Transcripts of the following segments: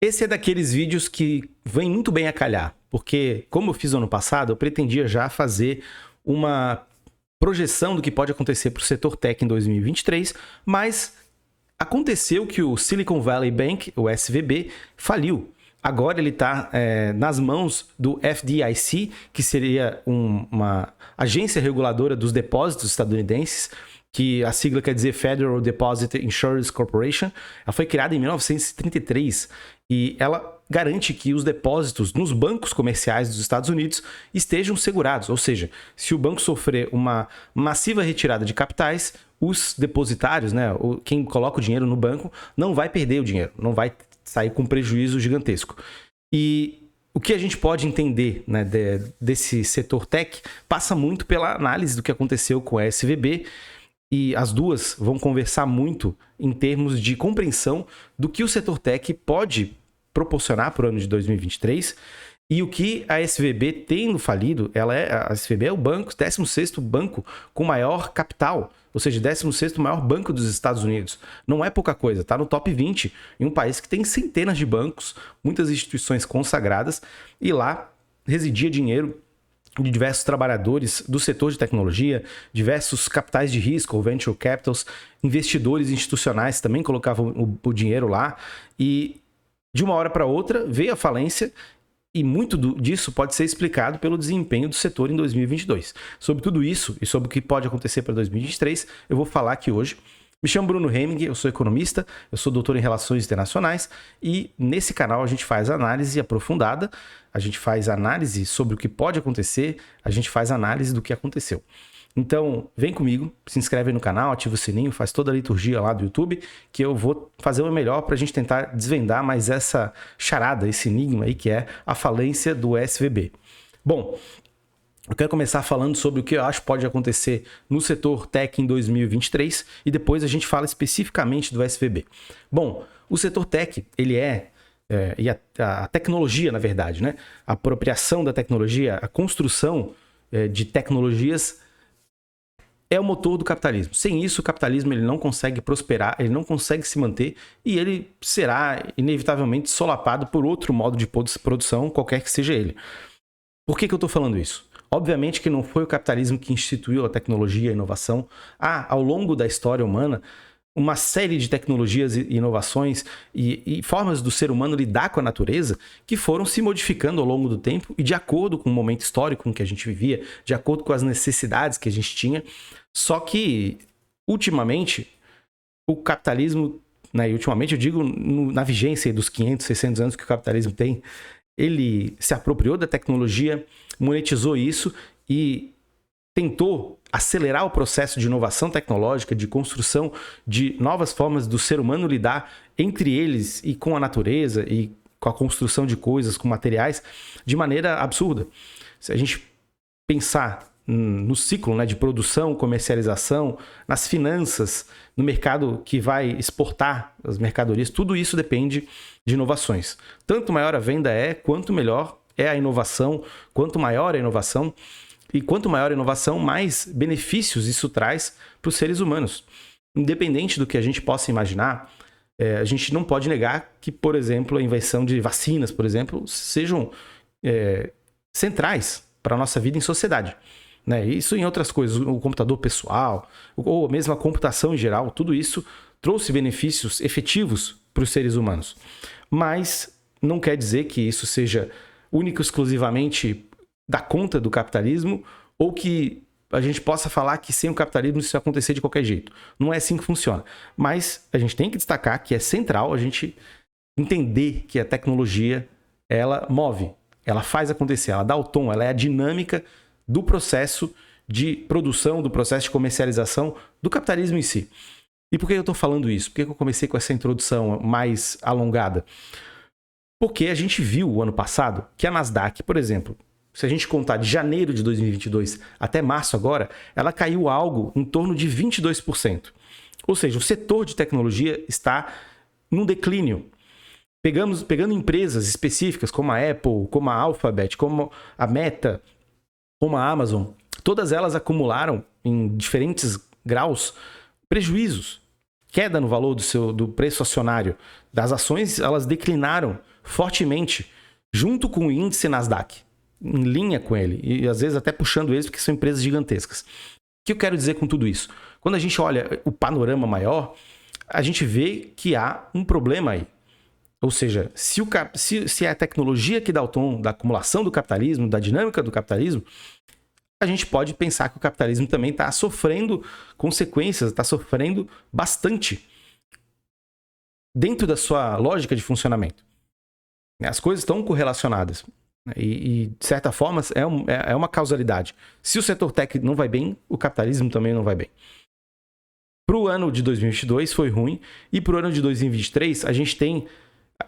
Esse é daqueles vídeos que vem muito bem a calhar, porque, como eu fiz ano passado, eu pretendia já fazer uma projeção do que pode acontecer para o setor tech em 2023, mas aconteceu que o Silicon Valley Bank, o SVB, faliu. Agora ele está nas mãos do FDIC, que seria uma agência reguladora dos depósitos estadunidenses, que a sigla quer dizer Federal Deposit Insurance Corporation. Ela foi criada em 1933 e ela garante que os depósitos nos bancos comerciais dos Estados Unidos estejam segurados. Ou seja, se o banco sofrer uma massiva retirada de capitais, os depositários, né, quem coloca o dinheiro no banco, não vai perder o dinheiro, não vai sair com prejuízo gigantesco. E o que a gente pode entender, né, desse setor tech passa muito pela análise do que aconteceu com a SVB, e as duas vão conversar muito em termos de compreensão do que o setor tech pode proporcionar para o ano de 2023 e o que a SVB tendo falido. A SVB é o 16º banco com maior capital, ou seja, 16º maior banco dos Estados Unidos. Não é pouca coisa, está no top 20 em um país que tem centenas de bancos, muitas instituições consagradas, e lá residia dinheiro de diversos trabalhadores do setor de tecnologia, diversos capitais de risco, ou venture capitals, investidores institucionais também colocavam o dinheiro lá, e de uma hora para outra veio a falência, e muito disso pode ser explicado pelo desempenho do setor em 2022. Sobre tudo isso e sobre o que pode acontecer para 2023, eu vou falar aqui hoje. Me chamo Bruno Heming, eu sou economista, eu sou doutor em Relações Internacionais e nesse canal a gente faz análise aprofundada, a gente faz análise sobre o que pode acontecer, a gente faz análise do que aconteceu. Então, vem comigo, se inscreve no canal, ativa o sininho, faz toda a liturgia lá do YouTube, que eu vou fazer o melhor para a gente tentar desvendar mais essa charada, esse enigma aí que é a falência do SVB. Bom, eu quero começar falando sobre o que eu acho pode acontecer no setor tech em 2023 e depois a gente fala especificamente do SVB. Bom, o setor tech, ele e a tecnologia, na verdade, né? A apropriação da tecnologia, a construção de tecnologias é o motor do capitalismo. Sem isso, o capitalismo ele não consegue prosperar, ele não consegue se manter e ele será inevitavelmente solapado por outro modo de produção, qualquer que seja ele. Por que eu estou falando isso? Obviamente que não foi o capitalismo que instituiu a tecnologia e a inovação. Ao longo da história humana, uma série de tecnologias e inovações e formas do ser humano lidar com a natureza que foram se modificando ao longo do tempo e de acordo com o momento histórico em que a gente vivia, de acordo com as necessidades que a gente tinha. Só que, ultimamente, o capitalismo, né, e ultimamente eu digo na vigência dos 500, 600 anos que o capitalismo tem, ele se apropriou da tecnologia, monetizou isso e tentou acelerar o processo de inovação tecnológica, de construção de novas formas do ser humano lidar entre eles e com a natureza e com a construção de coisas, com materiais, de maneira absurda. Se a gente pensar no ciclo, né, de produção, comercialização, nas finanças, no mercado que vai exportar as mercadorias, tudo isso depende de inovações. Tanto maior a venda quanto melhor é a inovação, quanto maior a inovação, e quanto maior a inovação, mais benefícios isso traz para os seres humanos. Independente do que a gente possa imaginar, a gente não pode negar que, por exemplo, a invenção de vacinas, por exemplo, sejam centrais para a nossa vida em sociedade. Né? Isso em outras coisas, o computador pessoal, ou mesmo a computação em geral, tudo isso trouxe benefícios efetivos para os seres humanos. Mas não quer dizer que isso seja único exclusivamente da conta do capitalismo ou que a gente possa falar que sem o capitalismo isso ia acontecer de qualquer jeito. Não é assim que funciona. Mas a gente tem que destacar que é central a gente entender que a tecnologia, ela move, ela faz acontecer, ela dá o tom, ela é a dinâmica do processo de produção, do processo de comercialização do capitalismo em si. E por que eu estou falando isso? Por que eu comecei com essa introdução mais alongada? Porque a gente viu o ano passado que a Nasdaq, por exemplo, se a gente contar de janeiro de 2022 até março agora, ela caiu algo em torno de 22%. Ou seja, o setor de tecnologia está num declínio. Pegando empresas específicas como a Apple, como a Alphabet, como a Meta, como a Amazon, todas elas acumularam em diferentes graus prejuízos. queda no valor do preço acionário das ações, elas declinaram fortemente junto com o índice Nasdaq, em linha com ele, e às vezes até puxando eles porque são empresas gigantescas. O que eu quero dizer com tudo isso? Quando a gente olha o panorama maior, a gente vê que há um problema aí. Ou seja, se é a tecnologia que dá o tom da acumulação do capitalismo, da dinâmica do capitalismo, a gente pode pensar que o capitalismo também está sofrendo consequências, está sofrendo bastante dentro da sua lógica de funcionamento. As coisas estão correlacionadas. E de certa forma, é uma causalidade. Se o setor tech não vai bem, o capitalismo também não vai bem. Para o ano de 2022 foi ruim, e para o ano de 2023 a gente tem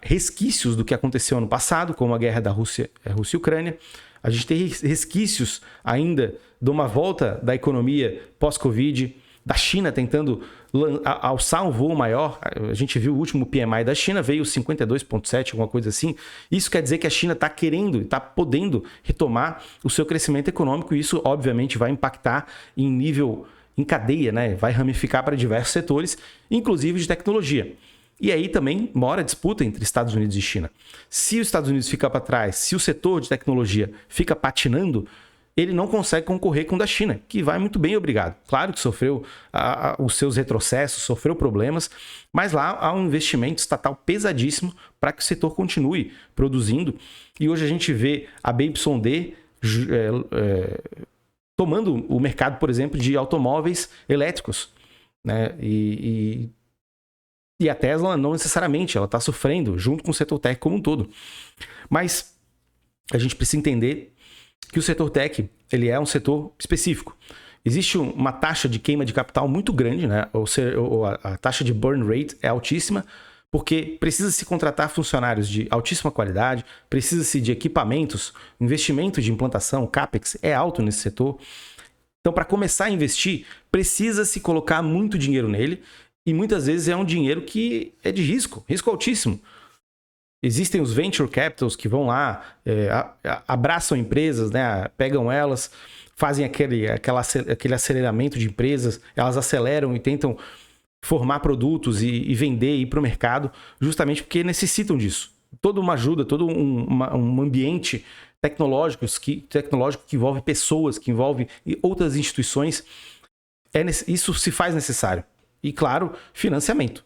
resquícios do que aconteceu ano passado, como a guerra da Rússia e Ucrânia. A gente tem resquícios ainda de uma volta da economia pós-Covid, da China tentando alçar um voo maior. A gente viu o último PMI da China, veio 52,7, alguma coisa assim. Isso quer dizer que a China está querendo, está podendo retomar o seu crescimento econômico, e isso obviamente vai impactar em cadeia, né? Vai ramificar para diversos setores, inclusive de tecnologia. E aí também mora a disputa entre Estados Unidos e China. Se os Estados Unidos fica para trás, se o setor de tecnologia fica patinando, ele não consegue concorrer com o da China, que vai muito bem, obrigado. Claro que sofreu os seus retrocessos, sofreu problemas, mas lá há um investimento estatal pesadíssimo para que o setor continue produzindo. E hoje a gente vê a BYD tomando o mercado, por exemplo, de automóveis elétricos, né? E a Tesla não necessariamente, ela está sofrendo junto com o setor tech como um todo. Mas a gente precisa entender que o setor tech ele é um setor específico. Existe uma taxa de queima de capital muito grande, né? Ou a taxa de burn rate é altíssima, porque precisa-se contratar funcionários de altíssima qualidade, precisa-se de equipamentos, investimento de implantação, CAPEX é alto nesse setor. Então, para começar a investir, precisa-se colocar muito dinheiro nele, e muitas vezes é um dinheiro que é de risco altíssimo. Existem os venture capitals que vão lá, abraçam empresas, né, pegam elas, fazem aquele aceleramento de empresas, elas aceleram e tentam formar produtos e vender e ir para o mercado, justamente porque necessitam disso. Toda uma ajuda, todo um ambiente tecnológico que envolve pessoas, que envolve outras instituições, isso se faz necessário. E, claro, financiamento.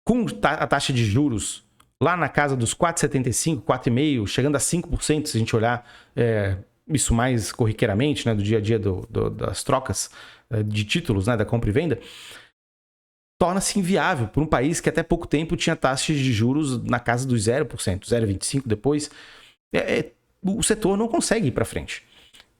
Com a taxa de juros lá na casa dos 4,75%, 4,5%, chegando a 5%, se a gente olhar isso mais corriqueiramente, né, do dia a dia das trocas de títulos, né, da compra e venda, torna-se inviável para um país que até pouco tempo tinha taxas de juros na casa dos 0%, 0,25% depois. O setor não consegue ir para frente.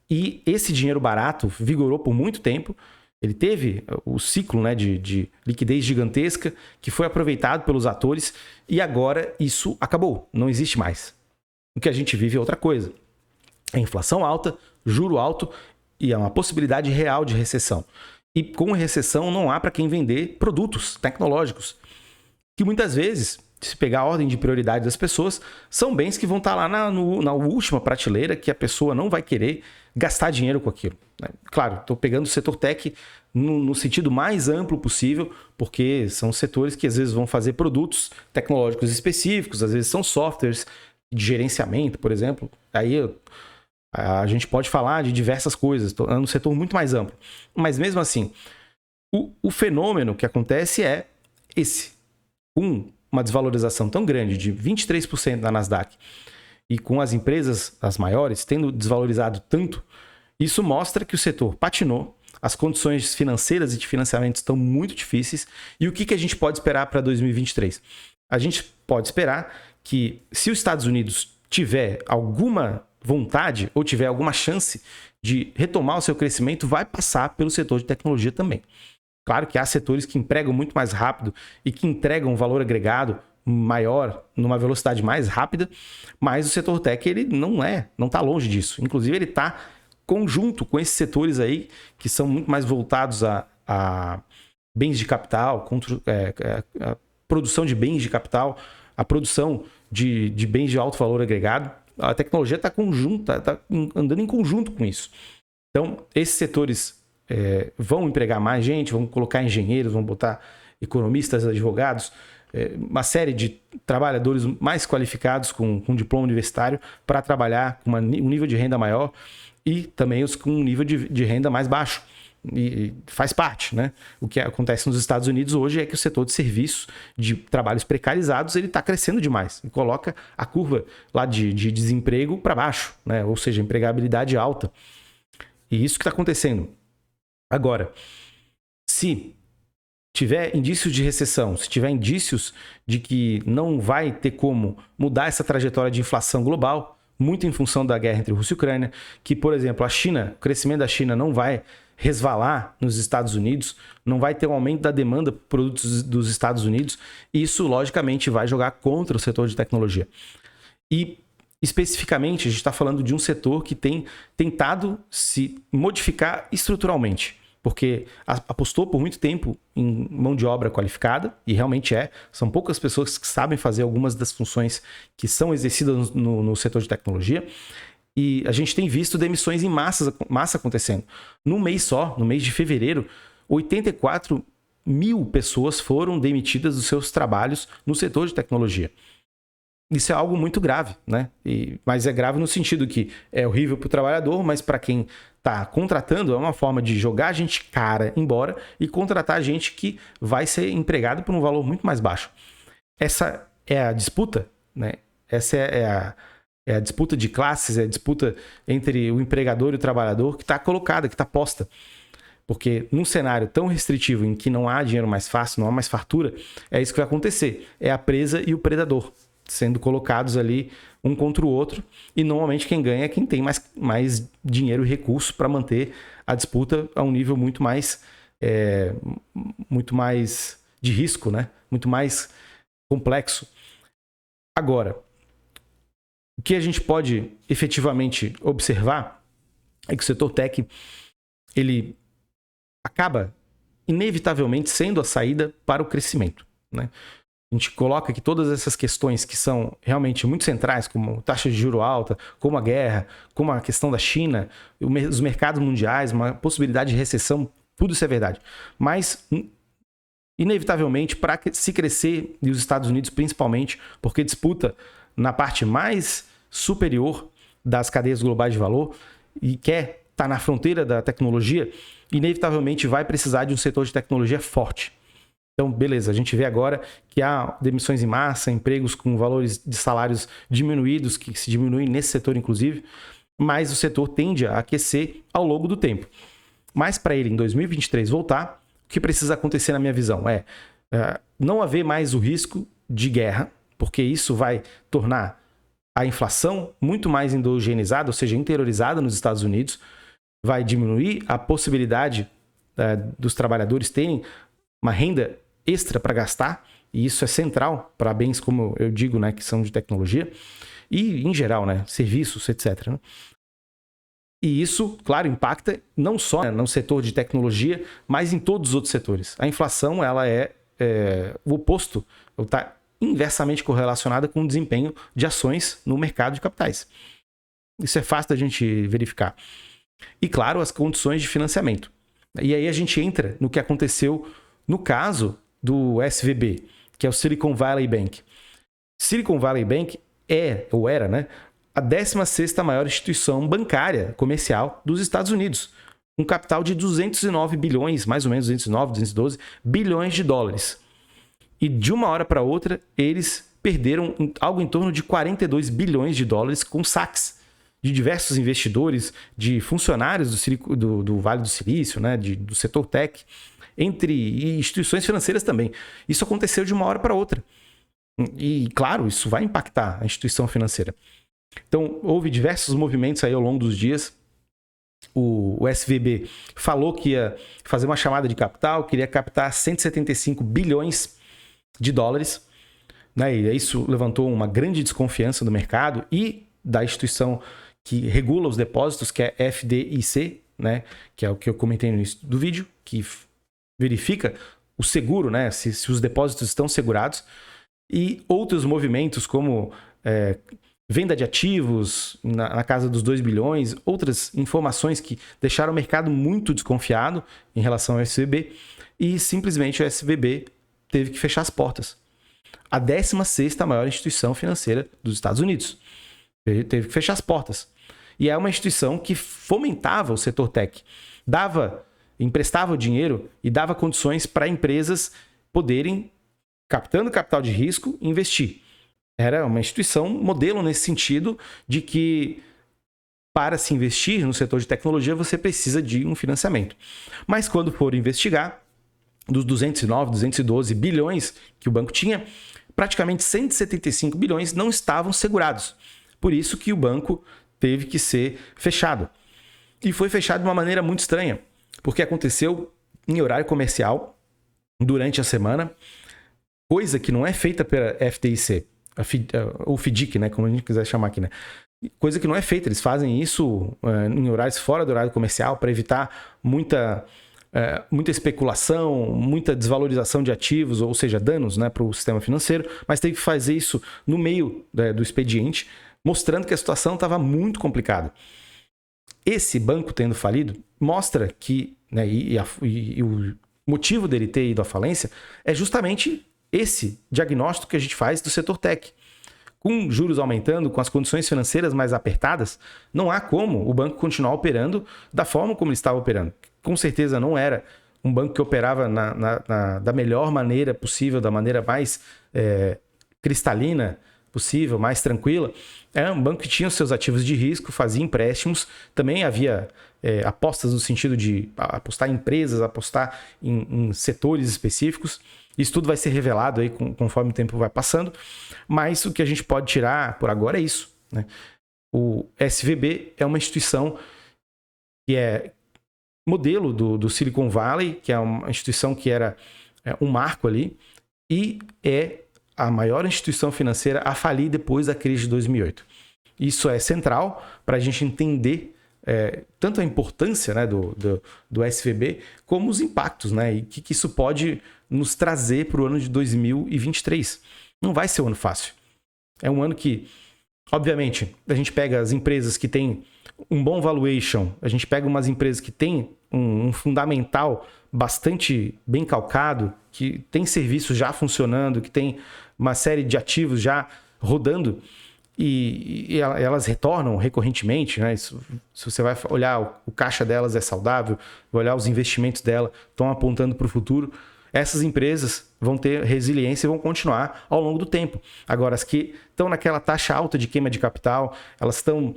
E esse dinheiro barato vigorou por muito tempo. Ele teve o ciclo, né, de liquidez gigantesca que foi aproveitado pelos atores, e agora isso acabou, não existe mais. O que a gente vive é outra coisa. É inflação alta, juro alto e é uma possibilidade real de recessão. E com recessão não há para quem vender produtos tecnológicos, que muitas vezes, se pegar a ordem de prioridade das pessoas, são bens que vão estar lá na última prateleira, que a pessoa não vai querer gastar dinheiro com aquilo. Claro, estou pegando o setor tech no sentido mais amplo possível, porque são setores que às vezes vão fazer produtos tecnológicos específicos, às vezes são softwares de gerenciamento, por exemplo. Aí a gente pode falar de diversas coisas, estou no setor muito mais amplo. Mas mesmo assim, o fenômeno que acontece é esse. Com uma desvalorização tão grande de 23% da Nasdaq e com as empresas, as maiores, tendo desvalorizado tanto, isso mostra que o setor patinou, as condições financeiras e de financiamento estão muito difíceis. E o que a gente pode esperar para 2023? A gente pode esperar que, se os Estados Unidos tiver alguma vontade ou tiver alguma chance de retomar o seu crescimento, vai passar pelo setor de tecnologia também. Claro que há setores que empregam muito mais rápido e que entregam um valor agregado maior, numa velocidade mais rápida, mas o setor tech ele não está longe disso. Inclusive ele está conjunto com esses setores aí que são muito mais voltados a bens de capital, a produção de bens de capital, a produção de bens de alto valor agregado. A tecnologia está andando em conjunto com isso. Então, esses setores vão empregar mais gente, vão colocar engenheiros, vão botar economistas, advogados, uma série de trabalhadores mais qualificados com diploma universitário para trabalhar com um nível de renda maior e também os com um nível de renda mais baixo. E faz parte, né? O que acontece nos Estados Unidos hoje é que o setor de serviços, de trabalhos precarizados, ele está crescendo demais e coloca a curva lá de desemprego para baixo, né? Ou seja, empregabilidade alta. E isso que está acontecendo. Agora, se tiver indícios de recessão, se tiver indícios de que não vai ter como mudar essa trajetória de inflação global, muito em função da guerra entre Rússia e Ucrânia, que, por exemplo, o crescimento da China não vai resvalar nos Estados Unidos, não vai ter um aumento da demanda por produtos dos Estados Unidos, e isso, logicamente, vai jogar contra o setor de tecnologia. E, especificamente, a gente está falando de um setor que tem tentado se modificar estruturalmente, porque apostou por muito tempo em mão de obra qualificada, e realmente são poucas pessoas que sabem fazer algumas das funções que são exercidas no setor de tecnologia, e a gente tem visto demissões em massa acontecendo. No mês de fevereiro, 84 mil pessoas foram demitidas dos seus trabalhos no setor de tecnologia. Isso é algo muito grave, né? Mas é grave no sentido que é horrível para o trabalhador, mas para quem está contratando é uma forma de jogar a gente cara embora e contratar gente que vai ser empregado por um valor muito mais baixo. Essa é a disputa, né? Essa é a disputa de classes, é a disputa entre o empregador e o trabalhador que está colocada, que está posta. Porque num cenário tão restritivo em que não há dinheiro mais fácil, não há mais fartura, é isso que vai acontecer. É a presa e o predador sendo colocados ali um contra o outro, e normalmente quem ganha é quem tem mais dinheiro e recurso para manter a disputa a um nível muito mais de risco, né? Muito mais complexo. Agora, o que a gente pode efetivamente observar é que o setor tech ele acaba inevitavelmente sendo a saída para o crescimento, né? A gente coloca que todas essas questões que são realmente muito centrais, como taxa de juro alta, como a guerra, como a questão da China, os mercados mundiais, uma possibilidade de recessão, tudo isso é verdade. Mas, inevitavelmente, para se crescer, e os Estados Unidos principalmente, porque disputa na parte mais superior das cadeias globais de valor e quer estar na fronteira da tecnologia, inevitavelmente vai precisar de um setor de tecnologia forte. Então, beleza, a gente vê agora que há demissões em massa, empregos com valores de salários diminuídos, que se diminuem nesse setor, inclusive, mas o setor tende a aquecer ao longo do tempo. Mas para ele, em 2023, voltar, o que precisa acontecer, na minha visão, é não haver mais o risco de guerra, porque isso vai tornar a inflação muito mais endogenizada, ou seja, interiorizada nos Estados Unidos, vai diminuir a possibilidade dos trabalhadores terem uma renda extra para gastar, e isso é central para bens, como eu digo, né, que são de tecnologia, e em geral, né, serviços, etc. Né? E isso, claro, impacta não só no setor de tecnologia, mas em todos os outros setores. A inflação ela é o oposto, está inversamente correlacionada com o desempenho de ações no mercado de capitais. Isso é fácil da gente verificar. E, claro, as condições de financiamento. E aí a gente entra no que aconteceu no caso do SVB, que é o Silicon Valley Bank. Silicon Valley Bank era, né, a 16ª maior instituição bancária comercial dos Estados Unidos, um capital de 209 bilhões, mais ou menos 209, 212 bilhões de dólares. E de uma hora para outra, eles perderam algo em torno de 42 bilhões de dólares com saques de diversos investidores, de funcionários do Vale do Silício, né, do setor tech, entre instituições financeiras também. Isso aconteceu de uma hora para outra. E, claro, isso vai impactar a instituição financeira. Então, houve diversos movimentos aí ao longo dos dias. O SVB falou que ia fazer uma chamada de capital, queria captar 175 bilhões de dólares. Né? E isso levantou uma grande desconfiança do mercado e da instituição que regula os depósitos, que é a FDIC, né? Que é o que eu comentei no início do vídeo, que verifica o seguro, né? Se os depósitos estão segurados. E outros movimentos como venda de ativos na casa dos 2 bilhões, outras informações que deixaram o mercado muito desconfiado em relação ao SVB, e simplesmente o SVB teve que fechar as portas. A 16ª maior instituição financeira dos Estados Unidos teve que fechar as portas. E é uma instituição que fomentava o setor tech, emprestava o dinheiro e dava condições para empresas poderem, captando capital de risco, investir. Era uma instituição modelo nesse sentido de que para se investir no setor de tecnologia você precisa de um financiamento. Mas quando for investigar, dos 209, 212 bilhões que o banco tinha, praticamente 175 bilhões não estavam segurados. Por isso que o banco teve que ser fechado. E foi fechado de uma maneira muito estranha, porque aconteceu em horário comercial, durante a semana, coisa que não é feita pela FDIC, ou FDIC, né, como a gente quiser chamar aqui, né? Coisa que não é feita, eles fazem isso em horários fora do horário comercial para evitar muita especulação, muita desvalorização de ativos, ou seja, danos, né, para o sistema financeiro, mas teve que fazer isso no meio do expediente, mostrando que a situação estava muito complicada. Esse banco tendo falido mostra que, né, e o motivo dele ter ido à falência é justamente esse diagnóstico que a gente faz do setor tech. Com juros aumentando, com as condições financeiras mais apertadas, não há como o banco continuar operando da forma como ele estava operando. Com certeza não era um banco que operava da melhor maneira possível, da maneira mais cristalina possível, mais tranquila. Era um banco que tinha os seus ativos de risco, fazia empréstimos, também havia apostas no sentido de apostar em empresas, apostar em setores específicos. Isso tudo vai ser revelado aí conforme o tempo vai passando, mas o que a gente pode tirar por agora é isso, né? O SVB é uma instituição que é modelo do Silicon Valley, que é uma instituição que era um marco ali, e é a maior instituição financeira a falir depois da crise de 2008. Isso é central para a gente entender tanto a importância, né, do SVB, como os impactos, né, e o que isso pode nos trazer para o ano de 2023. Não vai ser um ano fácil. É um ano que, obviamente, a gente pega as empresas que têm um bom valuation, a gente pega umas empresas que têm um fundamental bastante bem calcado, que tem serviços já funcionando, que tem uma série de ativos já rodando, e elas retornam recorrentemente, né? Se você vai olhar, o caixa delas é saudável, vai olhar os investimentos dela, estão apontando para o futuro. Essas empresas vão ter resiliência e vão continuar ao longo do tempo. Agora, as que estão naquela taxa alta de queima de capital, elas estão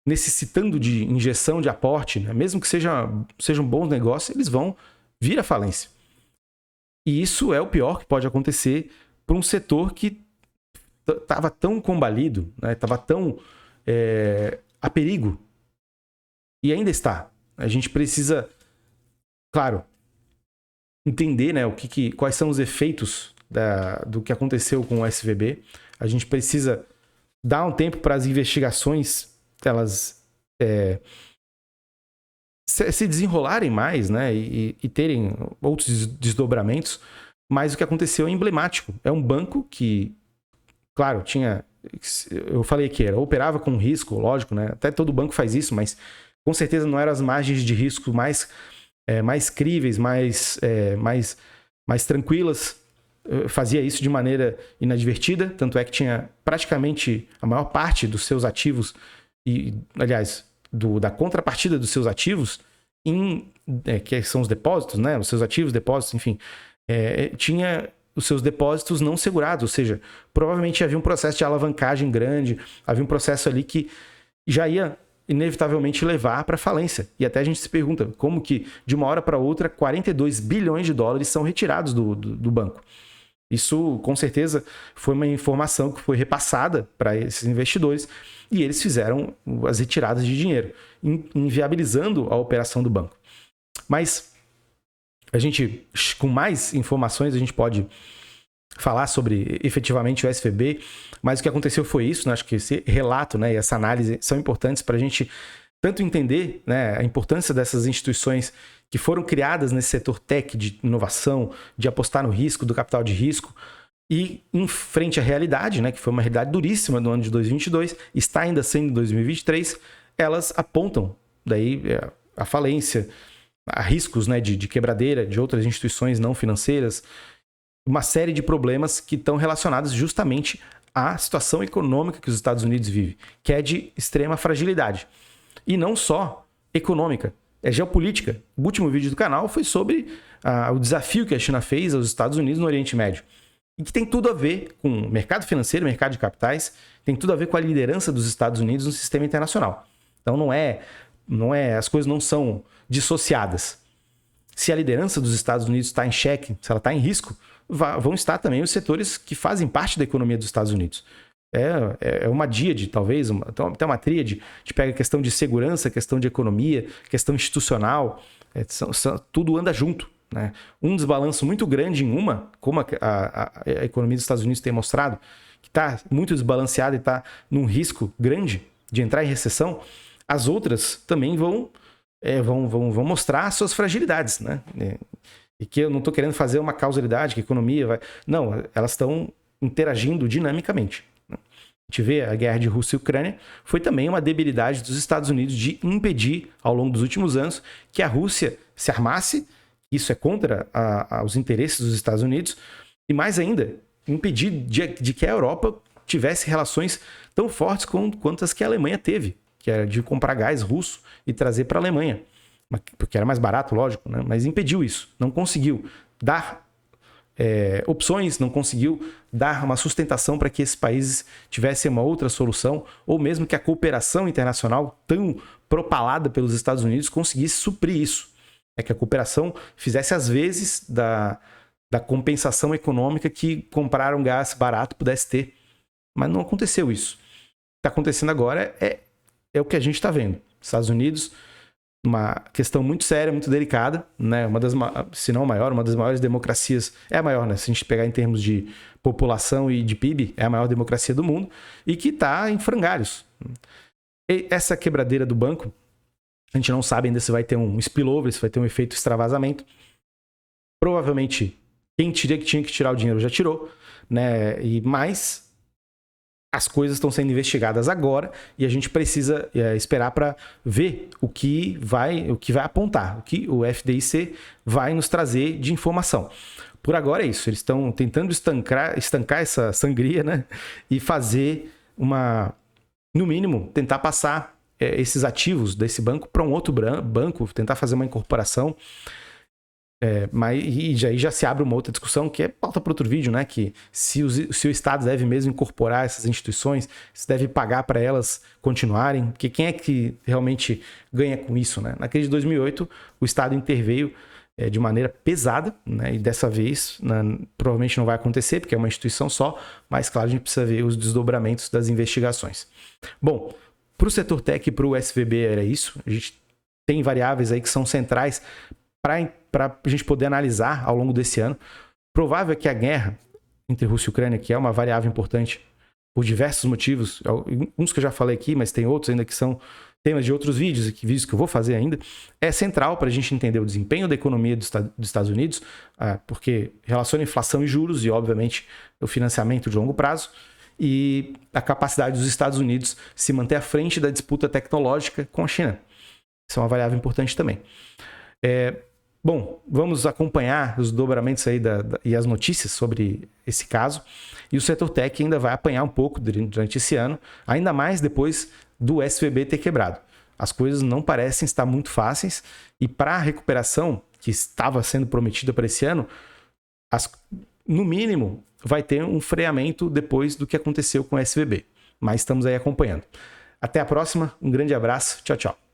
necessitando de injeção de aporte, né? Mesmo que seja um bom negócio, eles vão vir à falência. E isso é o pior que pode acontecer para um setor que estava tão combalido, né? Estava tão a perigo. E ainda está. A gente precisa, claro, entender, né, quais são os efeitos do que aconteceu com o SVB. A gente precisa dar um tempo para as investigações elas se desenrolarem mais, né, e terem outros desdobramentos. Mas o que aconteceu é emblemático. É um banco que, claro, eu falei que operava com risco, lógico, né? Até todo banco faz isso, mas com certeza não eram as margens de risco mais críveis, mais tranquilas. Fazia isso de maneira inadvertida, tanto é que tinha praticamente a maior parte dos seus ativos, e, aliás, da contrapartida dos seus ativos, que são os depósitos, né? Os seus ativos, depósitos, enfim, tinha os seus depósitos não segurados, ou seja, provavelmente havia um processo de alavancagem grande, havia um processo ali que já ia inevitavelmente levar para falência. E até a gente se pergunta como que, de uma hora para outra, 42 bilhões de dólares são retirados do banco. Isso, com certeza, foi uma informação que foi repassada para esses investidores e eles fizeram as retiradas de dinheiro, inviabilizando a operação do banco. Mas a gente, com mais informações, a gente pode falar sobre efetivamente o SVB, mas o que aconteceu foi isso, né? Acho que esse relato, né, e essa análise são importantes para a gente tanto entender, né, a importância dessas instituições que foram criadas nesse setor tech de inovação, de apostar no risco, do capital de risco, e em frente à realidade, né, que foi uma realidade duríssima no ano de 2022, está ainda sendo em 2023, elas apontam daí a falência, a riscos, né, de quebradeira de outras instituições não financeiras. uma série de problemas que estão relacionados justamente à situação econômica que os Estados Unidos vivem, que é de extrema fragilidade. E não só econômica, é geopolítica. O último vídeo do canal foi sobre o desafio que a China fez aos Estados Unidos no Oriente Médio. E que tem tudo a ver com o mercado financeiro, mercado de capitais, tem tudo a ver com a liderança dos Estados Unidos no sistema internacional. Então as coisas não são dissociadas. Se a liderança dos Estados Unidos está em xeque, se ela está em risco, vão estar também os setores que fazem parte da economia dos Estados Unidos. É uma díade, talvez, até uma tríade, que pega a questão de segurança, questão de economia, questão institucional, tudo anda junto. Né? Um desbalanço muito grande em como a economia dos Estados Unidos tem mostrado, que está muito desbalanceada e está num risco grande de entrar em recessão, as outras também vão mostrar suas fragilidades. Né? E que eu não estou querendo fazer uma causalidade, que a economia vai... Não, elas estão interagindo dinamicamente. Né? A gente vê a guerra de Rússia e Ucrânia, foi também uma debilidade dos Estados Unidos de impedir, ao longo dos últimos anos, que a Rússia se armasse. Isso é contra os interesses dos Estados Unidos. E mais ainda, impedir de que a Europa tivesse relações tão fortes quanto as que a Alemanha teve, que era de comprar gás russo e trazer para a Alemanha. Porque era mais barato, lógico, né? Mas impediu isso. Não conseguiu dar opções, não conseguiu dar uma sustentação para que esses países tivessem uma outra solução, ou mesmo que a cooperação internacional tão propalada pelos Estados Unidos conseguisse suprir isso. Que a cooperação fizesse as vezes da compensação econômica que comprar um gás barato pudesse ter. Mas não aconteceu isso. O que está acontecendo agora é o que a gente está vendo. Estados Unidos, uma questão muito séria, muito delicada, né? Se não a maior, uma das maiores democracias, é a maior, né? Se a gente pegar em termos de população e de PIB, é a maior democracia do mundo, e que está em frangalhos. E essa quebradeira do banco, a gente não sabe ainda se vai ter um spillover, se vai ter um efeito extravasamento. Provavelmente, quem tinha que tirar o dinheiro já tirou, né? Mas as coisas estão sendo investigadas agora e a gente precisa esperar para ver o que vai apontar, o que o FDIC vai nos trazer de informação. Por agora é isso, eles estão tentando estancar essa sangria, né? E fazer no mínimo, tentar passar esses ativos desse banco para um outro banco, tentar fazer uma incorporação. Mas aí já se abre uma outra discussão que é pauta para outro vídeo, né? Que se o Estado deve mesmo incorporar essas instituições, se deve pagar para elas continuarem, porque quem é que realmente ganha com isso, né? Na crise de 2008, o Estado interveio de maneira pesada, né? E dessa vez provavelmente não vai acontecer, porque é uma instituição só, mas claro, a gente precisa ver os desdobramentos das investigações. Bom, para o setor tech e para o SVB era isso. A gente tem variáveis aí que são centrais para a gente poder analisar ao longo desse ano. Provável é que a guerra entre Rússia e Ucrânia, que é uma variável importante por diversos motivos, uns que eu já falei aqui, mas tem outros ainda que são temas de outros vídeos que eu vou fazer ainda, é central para a gente entender o desempenho da economia dos Estados Unidos, porque relaciona inflação e juros e, obviamente, o financiamento de longo prazo e a capacidade dos Estados Unidos se manter à frente da disputa tecnológica com a China. Isso é uma variável importante também. Bom, vamos acompanhar os dobramentos aí e as notícias sobre esse caso. E o setor tech ainda vai apanhar um pouco durante esse ano, ainda mais depois do SVB ter quebrado. As coisas não parecem estar muito fáceis e para a recuperação que estava sendo prometida para esse ano, no mínimo vai ter um freamento depois do que aconteceu com o SVB. Mas estamos aí acompanhando. Até a próxima, um grande abraço, tchau, tchau.